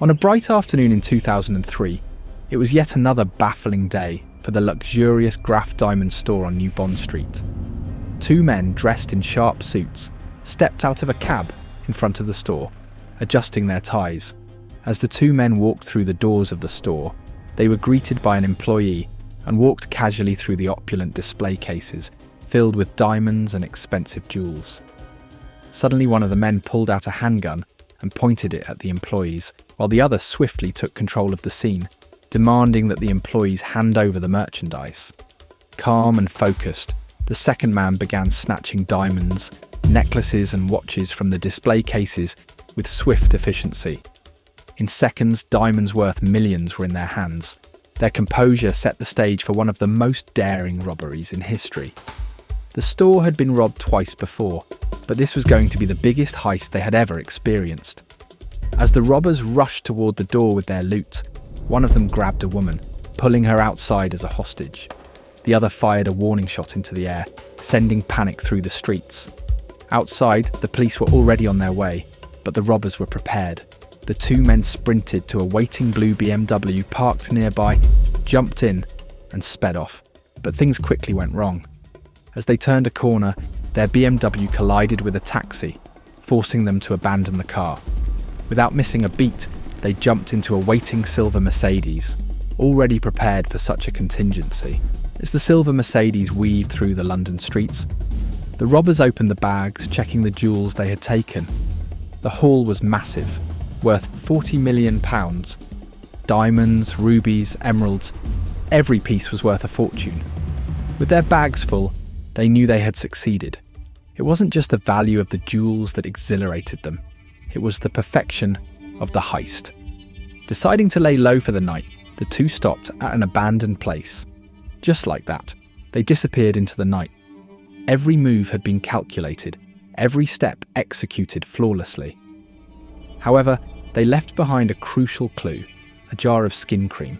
On a bright afternoon in 2003, it was yet another baffling day for the luxurious Graff Diamonds store on New Bond Street. Two men dressed in sharp suits stepped out of a cab in front of the store, adjusting their ties. As the two men walked through the doors of the store, they were greeted by an employee and walked casually through the opulent display cases filled with diamonds and expensive jewels. Suddenly, one of the men pulled out a handgun and pointed it at the employees, while the other swiftly took control of the scene, demanding that the employees hand over the merchandise. Calm and focused, the second man began snatching diamonds, necklaces and watches from the display cases with swift efficiency. In seconds, diamonds worth millions were in their hands. Their composure set the stage for one of the most daring robberies in history. The store had been robbed twice before, but this was going to be the biggest heist they had ever experienced. As the robbers rushed toward the door with their loot, one of them grabbed a woman, pulling her outside as a hostage. The other fired a warning shot into the air, sending panic through the streets. Outside, the police were already on their way, but the robbers were prepared. The two men sprinted to a waiting blue BMW parked nearby, jumped in, and sped off. But things quickly went wrong. As they turned a corner, their BMW collided with a taxi, forcing them to abandon the car. Without missing a beat, they jumped into a waiting silver Mercedes, already prepared for such a contingency. As the silver Mercedes weaved through the London streets, the robbers opened the bags, checking the jewels they had taken. The haul was massive, worth £40 million. Diamonds, rubies, emeralds, every piece was worth a fortune. With their bags full, they knew they had succeeded. It wasn't just the value of the jewels that exhilarated them, it was the perfection of the heist. Deciding to lay low for the night, the two stopped at an abandoned place. Just like that, they disappeared into the night. Every move had been calculated, every step executed flawlessly. However, they left behind a crucial clue, a jar of skin cream.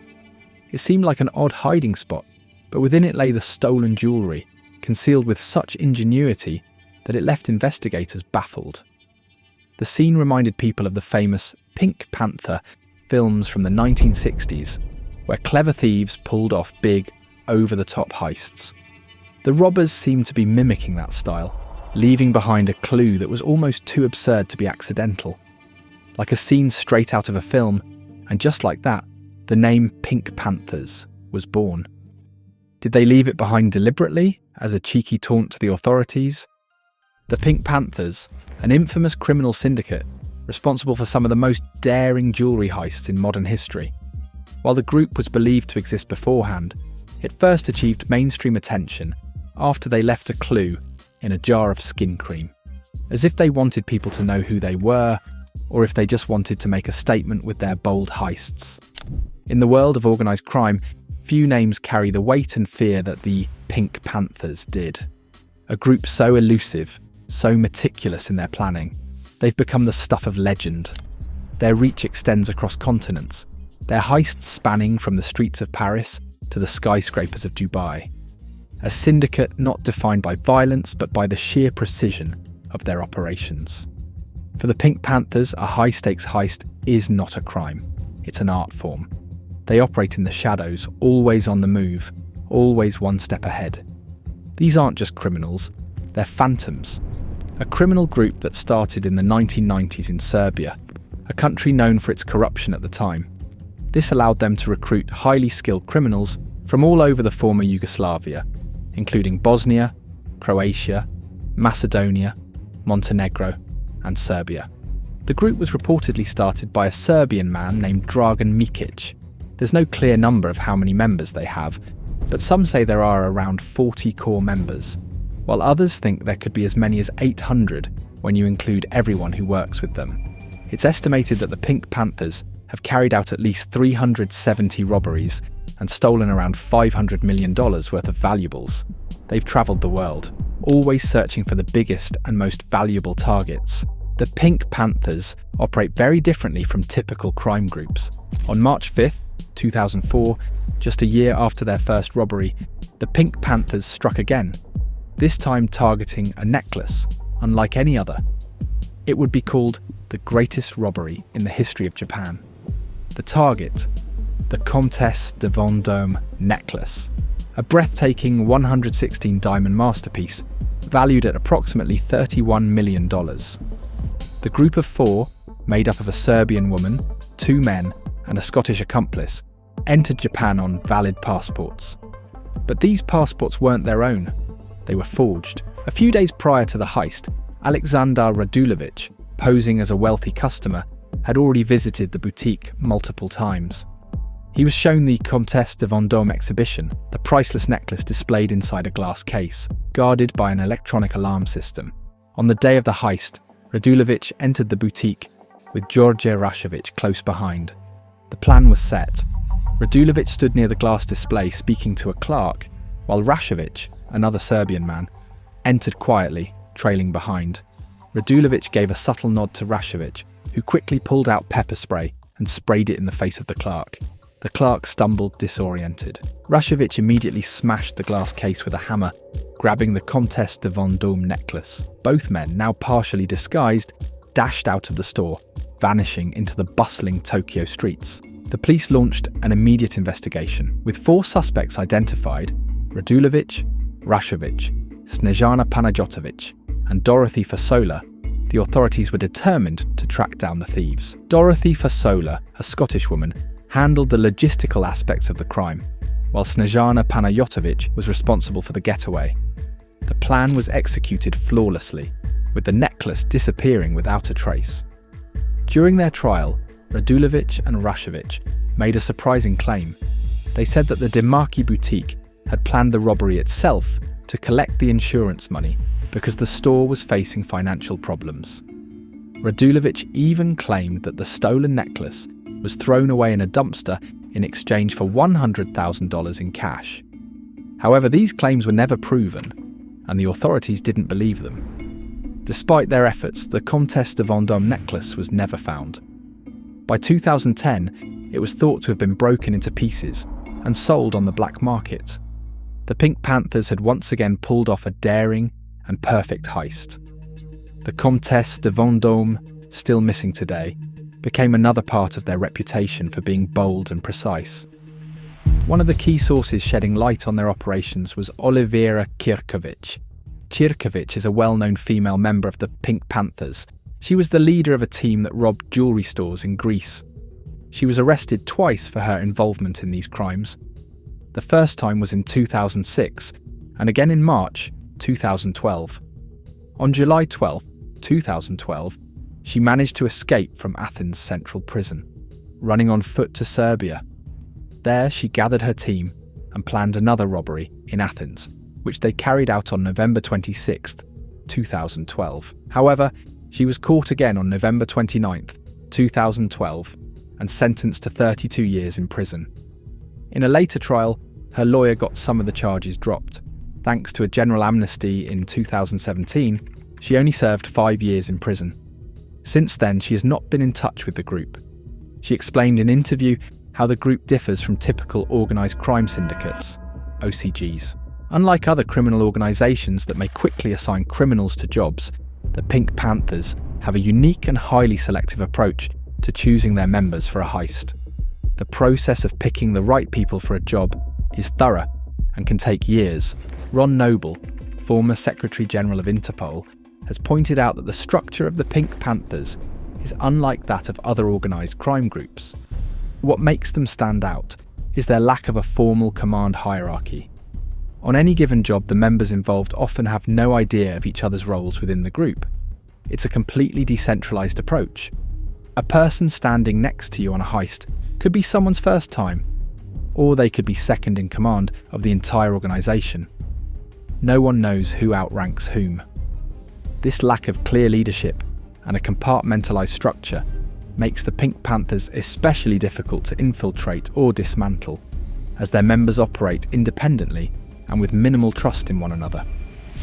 It seemed like an odd hiding spot, but within it lay the stolen jewellery, concealed with such ingenuity that it left investigators baffled. The scene reminded people of the famous Pink Panther films from the 1960s, where clever thieves pulled off big, over-the-top heists. The robbers seemed to be mimicking that style, leaving behind a clue that was almost too absurd to be accidental. Like a scene straight out of a film, and just like that, the name Pink Panthers was born. Did they leave it behind deliberately, as a cheeky taunt to the authorities? The Pink Panthers, an infamous criminal syndicate responsible for some of the most daring jewellery heists in modern history. While the group was believed to exist beforehand, it first achieved mainstream attention after they left a clue in a jar of skin cream, as if they wanted people to know who they were, or if they just wanted to make a statement with their bold heists. In the world of organised crime, few names carry the weight and fear that the Pink Panthers did. A group so elusive, so meticulous in their planning, they've become the stuff of legend. Their reach extends across continents, their heists spanning from the streets of Paris to the skyscrapers of Dubai. A syndicate not defined by violence but by the sheer precision of their operations. For the Pink Panthers, a high-stakes heist is not a crime, it's an art form. They operate in the shadows, always on the move, always one step ahead. These aren't just criminals, they're phantoms. A criminal group that started in the 1990s in Serbia, a country known for its corruption at the time. This allowed them to recruit highly skilled criminals from all over the former Yugoslavia, including Bosnia, Croatia, Macedonia, Montenegro, and Serbia. The group was reportedly started by a Serbian man named Dragan Mikic. There's no clear number of how many members they have, but some say there are around 40 core members, while others think there could be as many as 800 when you include everyone who works with them. It's estimated that the Pink Panthers have carried out at least 370 robberies and stolen around $500 million worth of valuables. They've travelled the world, always searching for the biggest and most valuable targets. The Pink Panthers operate very differently from typical crime groups. On March 5th, 2004, just a year after their first robbery, the Pink Panthers struck again, this time targeting a necklace, unlike any other. It would be called the greatest robbery in the history of Japan. The target, the Comtesse de Vendôme necklace, a breathtaking 116 diamond masterpiece valued at approximately $31 million. The group of four, made up of a Serbian woman, 2 men, and a Scottish accomplice, entered Japan on valid passports. But these passports weren't their own. They were forged. A few days prior to the heist, Aleksandar Radulovic, posing as a wealthy customer, had already visited the boutique multiple times. He was shown the Comtesse de Vendôme exhibition, the priceless necklace displayed inside a glass case, guarded by an electronic alarm system. On the day of the heist, Radulovic entered the boutique with George Rashovic close behind. The plan was set. Radulovic stood near the glass display speaking to a clerk, while Rashovic, another Serbian man, entered quietly, trailing behind. Radulovic gave a subtle nod to Rashovic, who quickly pulled out pepper spray and sprayed it in the face of the clerk. The clerk stumbled, disoriented. Rashovic immediately smashed the glass case with a hammer, grabbing the Comtesse de Vendôme necklace. Both men, now partially disguised, dashed out of the store, vanishing into the bustling Tokyo streets. The police launched an immediate investigation, with 4 suspects identified: Radulovic, Rashovic, Snezhana Panajotovic, and Dorothy Fasola. The authorities were determined to track down the thieves. Dorothy Fasola, a Scottish woman, handled the logistical aspects of the crime, while Snezhana Panajotovic was responsible for the getaway. The plan was executed flawlessly, with the necklace disappearing without a trace. During their trial, Radulovic and Rashovic made a surprising claim. They said that the Demarki boutique had planned the robbery itself to collect the insurance money because the store was facing financial problems. Radulovic even claimed that the stolen necklace was thrown away in a dumpster in exchange for $100,000 in cash. However, these claims were never proven, and the authorities didn't believe them. Despite their efforts, the Comtesse de Vendôme necklace was never found. By 2010, it was thought to have been broken into pieces and sold on the black market. The Pink Panthers had once again pulled off a daring and perfect heist. The Comtesse de Vendôme, still missing today, became another part of their reputation for being bold and precise. One of the key sources shedding light on their operations was Olivera Kirkovic. Kirkovic is a well-known female member of the Pink Panthers. She was the leader of a team that robbed jewellery stores in Greece. She was arrested twice for her involvement in these crimes. The first time was in 2006, and again in March 2012. On July 12, 2012, she managed to escape from Athens' central prison, running on foot to Serbia. There she gathered her team and planned another robbery in Athens, which they carried out on November 26, 2012. However, she was caught again on November 29, 2012, and sentenced to 32 years in prison. In a later trial, her lawyer got some of the charges dropped. Thanks to a general amnesty in 2017, she only served 5 years in prison. Since then, she has not been in touch with the group. She explained in an interview how the group differs from typical organised crime syndicates, OCGs. Unlike other criminal organisations that may quickly assign criminals to jobs, the Pink Panthers have a unique and highly selective approach to choosing their members for a heist. The process of picking the right people for a job is thorough and can take years. Ron Noble, former Secretary General of Interpol, has pointed out that the structure of the Pink Panthers is unlike that of other organised crime groups. What makes them stand out is their lack of a formal command hierarchy. On any given job, the members involved often have no idea of each other's roles within the group. It's a completely decentralised approach. A person standing next to you on a heist could be someone's first time, or they could be second in command of the entire organisation. No one knows who outranks whom. This lack of clear leadership and a compartmentalised structure makes the Pink Panthers especially difficult to infiltrate or dismantle, as their members operate independently and with minimal trust in one another.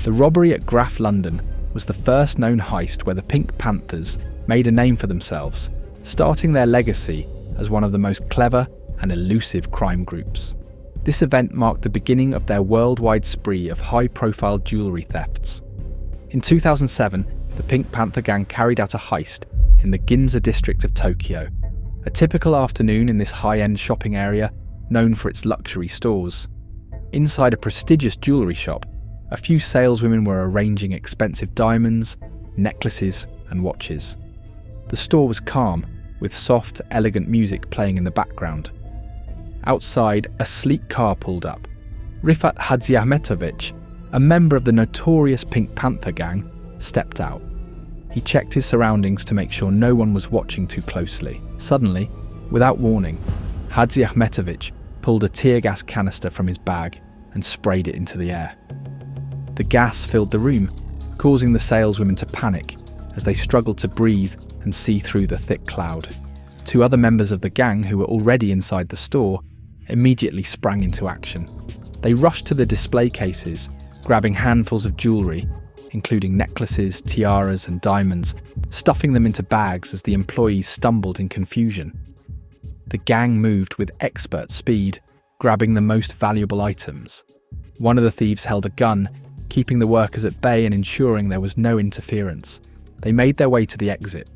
The robbery at Graff London was the first known heist where the Pink Panthers made a name for themselves, starting their legacy as one of the most clever and elusive crime groups. This event marked the beginning of their worldwide spree of high-profile jewellery thefts. In 2007, the Pink Panther gang carried out a heist in the Ginza district of Tokyo, A typical afternoon in this high-end shopping area, known for its luxury stores. Inside a prestigious jewellery shop, a few saleswomen were arranging expensive diamonds, necklaces and watches. The store was calm, with soft, elegant music playing in the background. Outside, a sleek car pulled up. Rifat Hadziahmetovic, a member of the notorious Pink Panther gang, stepped out. He checked his surroundings to make sure no one was watching too closely. Suddenly, without warning, Hadziahmetovic pulled a tear gas canister from his bag and sprayed it into the air. The gas filled the room, causing the saleswomen to panic as they struggled to breathe and see through the thick cloud. Two other members of the gang who were already inside the store immediately sprang into action. They rushed to the display cases, grabbing handfuls of jewellery, including necklaces, tiaras and diamonds, stuffing them into bags as the employees stumbled in confusion. The gang moved with expert speed, grabbing the most valuable items. One of the thieves held a gun, keeping the workers at bay and ensuring there was no interference. They made their way to the exit.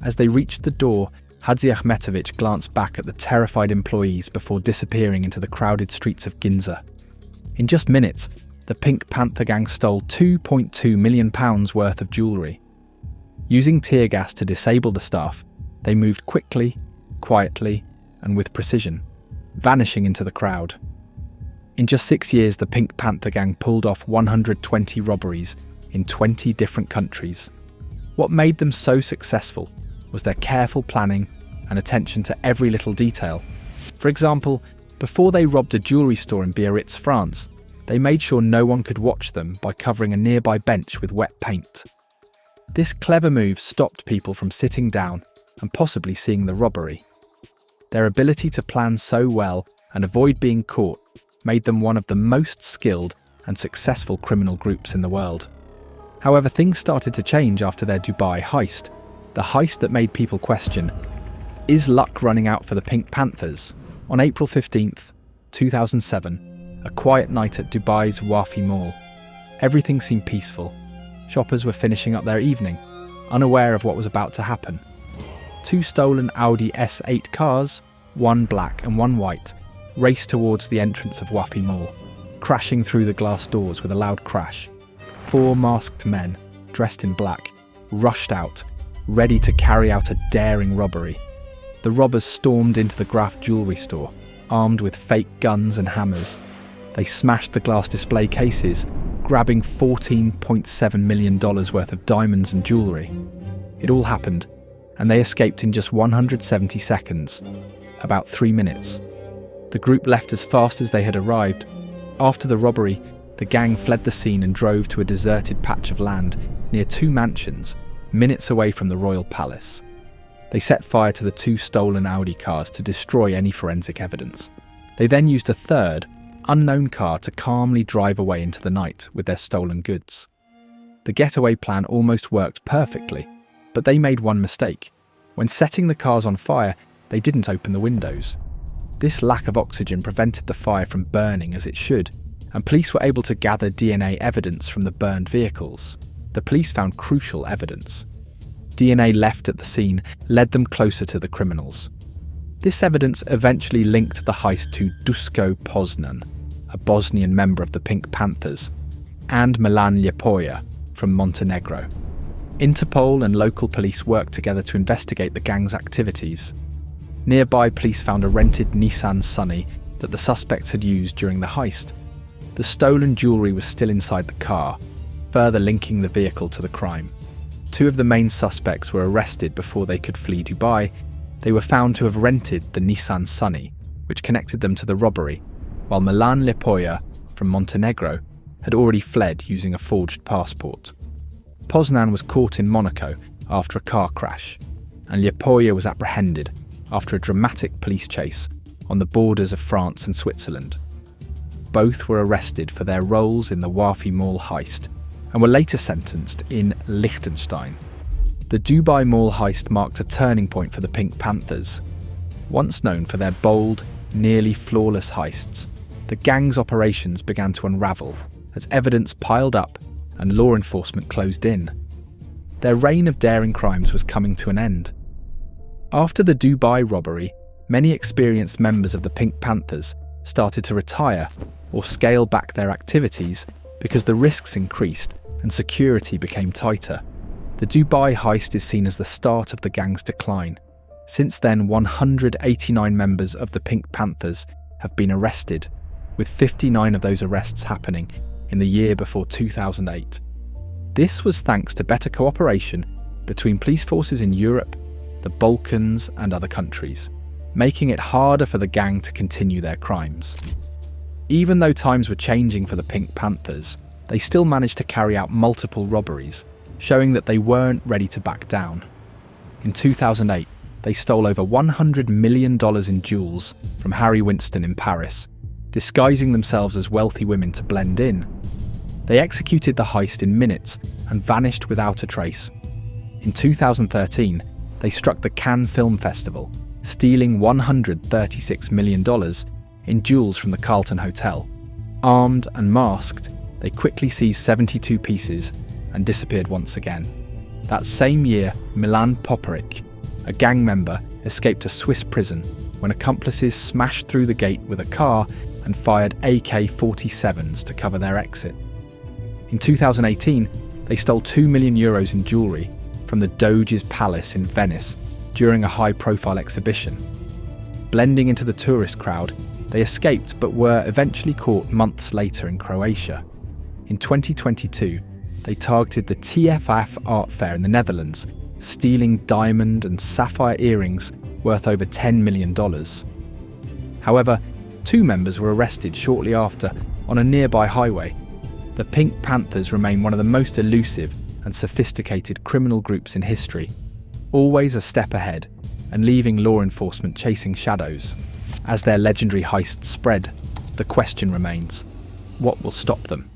As they reached the door, Hadziahmetovic glanced back at the terrified employees before disappearing into the crowded streets of Ginza. In just minutes, the Pink Panther gang stole £2.2 million worth of jewellery. Using tear gas to disable the staff, they moved quickly, quietly, and with precision, vanishing into the crowd. In just 6 years, the Pink Panther gang pulled off 120 robberies in 20 different countries. What made them so successful was their careful planning and attention to every little detail. For example, before they robbed a jewellery store in Biarritz, France, they made sure no one could watch them by covering a nearby bench with wet paint. This clever move stopped people from sitting down and possibly seeing the robbery. Their ability to plan so well and avoid being caught made them one of the most skilled and successful criminal groups in the world. However, things started to change after their Dubai heist, the heist that made people question, is luck running out for the Pink Panthers? On April 15th, 2007, a quiet night at Dubai's Wafi Mall. Everything seemed peaceful. Shoppers were finishing up their evening, unaware of what was about to happen. Two stolen Audi S8 cars, one black and one white, raced towards the entrance of Wafi Mall, crashing through the glass doors with a loud crash. 4 masked men, dressed in black, rushed out, ready to carry out a daring robbery. The robbers stormed into the Graff jewellery store, armed with fake guns and hammers. They smashed the glass display cases, grabbing $14.7 million worth of diamonds and jewellery. It all happened, and they escaped in just 170 seconds, about 3 minutes. The group left as fast as they had arrived. After the robbery, the gang fled the scene and drove to a deserted patch of land near 2 mansions, minutes away from the royal palace. They set fire to the 2 stolen Audi cars to destroy any forensic evidence. They then used a third, unknown car to calmly drive away into the night with their stolen goods. The getaway plan almost worked perfectly, but they made one mistake. When setting the cars on fire, they didn't open the windows. This lack of oxygen prevented the fire from burning as it should, and police were able to gather DNA evidence from the burned vehicles. The police found crucial evidence. DNA left at the scene led them closer to the criminals. This evidence eventually linked the heist to Duško Poznan, a Bosnian member of the Pink Panthers, and Milan Ljepoja from Montenegro. Interpol and local police worked together to investigate the gang's activities. Nearby, police found a rented Nissan Sunny that the suspects had used during the heist. The stolen jewellery was still inside the car, further linking the vehicle to the crime. 2 of the main suspects were arrested before they could flee Dubai. They were found to have rented the Nissan Sunny, which connected them to the robbery, while Milan Ljepoja from Montenegro had already fled using a forged passport. Poznan was caught in Monaco after a car crash, and Ljepoja was apprehended after a dramatic police chase on the borders of France and Switzerland. Both were arrested for their roles in the Wafi Mall heist and were later sentenced in Liechtenstein. The Dubai Mall heist marked a turning point for the Pink Panthers. Once known for their bold, nearly flawless heists, the gang's operations began to unravel as evidence piled up and law enforcement closed in. Their reign of daring crimes was coming to an end. After the Dubai robbery, many experienced members of the Pink Panthers started to retire or scale back their activities because the risks increased and security became tighter. The Dubai heist is seen as the start of the gang's decline. Since then, 189 members of the Pink Panthers have been arrested, with 59 of those arrests happening in the year before 2008. This was thanks to better cooperation between police forces in Europe, the Balkans, and other countries, making it harder for the gang to continue their crimes. Even though times were changing for the Pink Panthers, they still managed to carry out multiple robberies, showing that they weren't ready to back down. In 2008, they stole over $100 million in jewels from Harry Winston in Paris, disguising themselves as wealthy women to blend in. They executed the heist in minutes and vanished without a trace. In 2013, they struck the Cannes Film Festival, stealing $136 million in jewels from the Carlton Hotel. Armed and masked, they quickly seized 72 pieces and disappeared once again. That same year, Milan Poperic, a gang member, escaped a Swiss prison when accomplices smashed through the gate with a car and fired AK-47s to cover their exit. In 2018, they stole €2 million in jewellery from the Doge's Palace in Venice during a high-profile exhibition. Blending into the tourist crowd, they escaped but were eventually caught months later in Croatia. In 2022, they targeted the TFF art fair in the Netherlands, stealing diamond and sapphire earrings worth over $10 million. However, 2 members were arrested shortly after on a nearby highway. The Pink Panthers remain one of the most elusive and sophisticated criminal groups in history, always a step ahead and leaving law enforcement chasing shadows. As their legendary heists spread, the question remains, what will stop them?